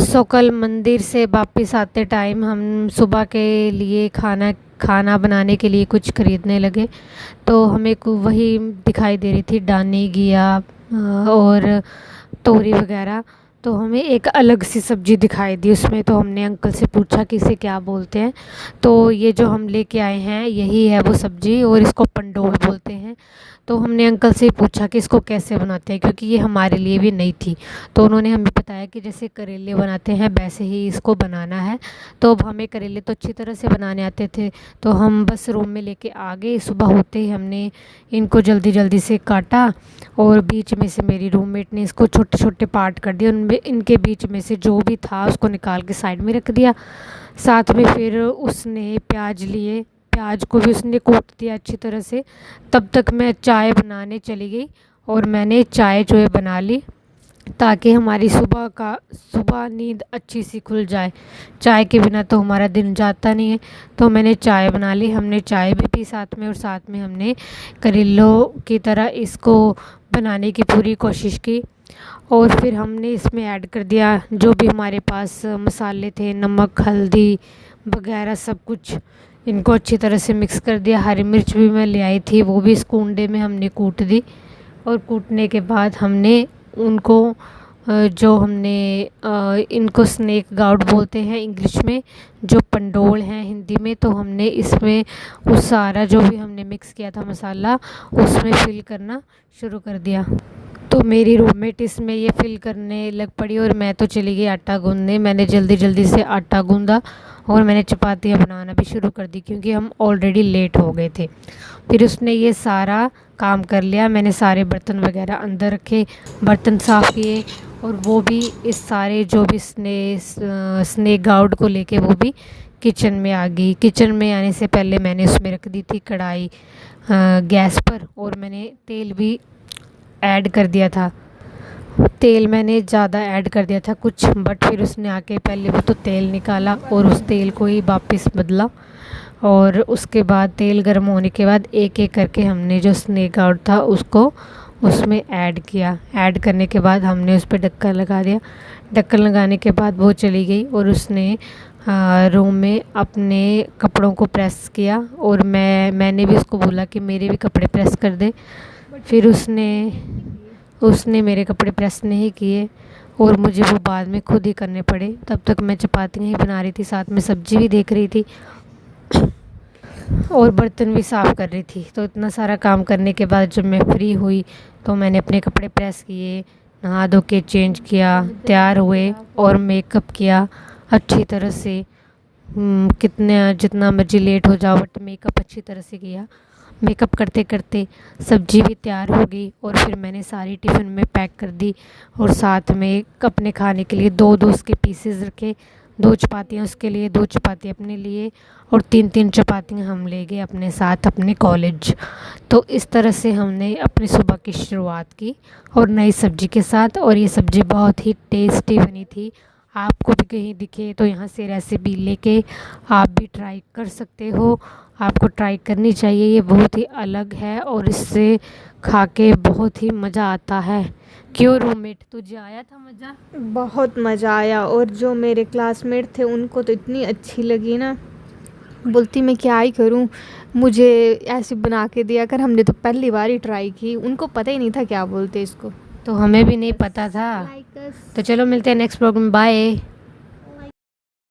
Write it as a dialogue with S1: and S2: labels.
S1: सो कल मंदिर से वापस आते टाइम हम सुबह के लिए खाना बनाने के लिए कुछ ख़रीदने लगे। तो हमें वही दिखाई दे रही थी डानी घिया और तोरी वगैरह। तो हमें एक अलग सी सब्ज़ी दिखाई दी उसमें। तो हमने अंकल से पूछा कि इसे क्या बोलते हैं। तो ये जो हम लेके आए हैं यही है वो सब्ज़ी, और इसको पंडोल बोलते हैं। तो हमने अंकल से पूछा कि इसको कैसे बनाते हैं, क्योंकि ये हमारे लिए भी नई थी। तो उन्होंने हमें बताया कि जैसे करेले बनाते हैं वैसे ही इसको बनाना है। तो अब हमें करेले तो अच्छी तरह से बनाने आते थे, तो हम बस रूम में लेके आ गए। सुबह होते ही हमने इनको जल्दी जल्दी से काटा, और बीच में से मेरी रूममेट ने इसको छोटे छोटे पार्ट कर दिए। उनमें इनके बीच में से जो भी था उसको निकाल के साइड में रख दिया। साथ में फिर उसने प्याज लिए, प्याज को भी उसने कूट दिया अच्छी तरह से। तब तक मैं चाय बनाने चली गई, और मैंने चाय जो है बना ली, ताकि हमारी सुबह नींद अच्छी सी खुल जाए। चाय के बिना तो हमारा दिन जाता नहीं है। तो मैंने चाय बना ली, हमने चाय भी पी साथ में, और साथ में हमने करेलों की तरह इसको बनाने की पूरी कोशिश की। और फिर हमने इसमें ऐड कर दिया जो भी हमारे पास मसाले थे, नमक, हल्दी वगैरह सब कुछ। इनको अच्छी तरह से मिक्स कर दिया। हरी मिर्च भी मैं ले आई थी, वो भी इस कूंडे में हमने कूट दी। और कूटने के बाद हमने उनको जो हमने इनको स्नेक गाउड बोलते हैं इंग्लिश में, जो पंडोल हैं हिंदी में। तो हमने इसमें वो सारा जो भी हमने मिक्स किया था मसाला उसमें फिल करना शुरू कर दिया। तो मेरी रूममेट इसमें ये फिल करने लग पड़ी, और मैं तो चली गई आटा गूंदने। मैंने जल्दी जल्दी से आटा गूंदा, और मैंने चपातियाँ बनाना भी शुरू कर दी, क्योंकि हम ऑलरेडी लेट हो गए थे। फिर उसने ये सारा काम कर लिया। मैंने सारे बर्तन वगैरह अंदर रखे, बर्तन साफ़ किए, और वो भी इस सारे जो भी स्नेक गाउड को लेके वो भी किचन में आ गई। किचन में आने से पहले मैंने उसमें रख दी थी कढ़ाई गैस पर, और मैंने तेल भी ऐड कर दिया था। तेल मैंने ज़्यादा ऐड कर दिया था कुछ, बट फिर उसने आके पहले वो तो तेल निकाला और उस तेल को ही वापस बदला। और उसके बाद तेल गर्म होने के बाद एक एक करके हमने जो स्नेक गाउड था उसको उसमें ऐड किया। ऐड करने के बाद हमने उस पर ढक्कन लगा दिया। ढक्कन लगाने के बाद वो चली गई, और उसने रूम में अपने कपड़ों को प्रेस किया, और मैंने भी उसको बोला कि मेरे भी कपड़े प्रेस कर दे। फिर उसने मेरे कपड़े प्रेस नहीं किए, और मुझे वो बाद में खुद ही करने पड़े। तब तक मैं चपातियाँ ही बना रही थी, साथ में सब्ज़ी भी देख रही थी, और बर्तन भी साफ़ कर रही थी। तो इतना सारा काम करने के बाद जब मैं फ्री हुई तो मैंने अपने कपड़े प्रेस किए, नहा धो के चेंज किया, तैयार हुए और मेकअप किया अच्छी तरह से। जितना मर्जी लेट हो जाओ, बट मेकअप अच्छी तरह से किया। मेकअप करते करते सब्ज़ी भी तैयार हो गई, और फिर मैंने सारी टिफ़िन में पैक कर दी, और साथ में अपने खाने के लिए दो दो उसके पीसेस रखे। 2 चपातियाँ उसके लिए, 2 चपाती अपने लिए, और 3-3 चपातियाँ हम ले गए अपने साथ अपने कॉलेज। तो इस तरह से हमने अपनी सुबह की शुरुआत की, और नई सब्ज़ी के साथ। और ये सब्ज़ी बहुत ही टेस्टी बनी थी। आपको भी कहीं दिखे तो यहाँ से रेसिपी लेके आप भी ट्राई कर सकते हो। आपको ट्राई करनी चाहिए, ये बहुत ही अलग है, और इससे खा के बहुत ही मज़ा आता है। क्यों रूममेट, तुझे आया था मज़ा?
S2: बहुत मज़ा आया। और जो मेरे क्लासमेट थे उनको तो इतनी अच्छी लगी ना, बोलती मैं क्या ही करूं, मुझे ऐसे बना के दिया कर। हमने तो पहली बार ही ट्राई की, उनको पता ही नहीं था क्या बोलते इसको।
S1: तो हमें भी नहीं पता था। तो चलो मिलते हैं नेक्स्ट ब्लॉग में, बाय।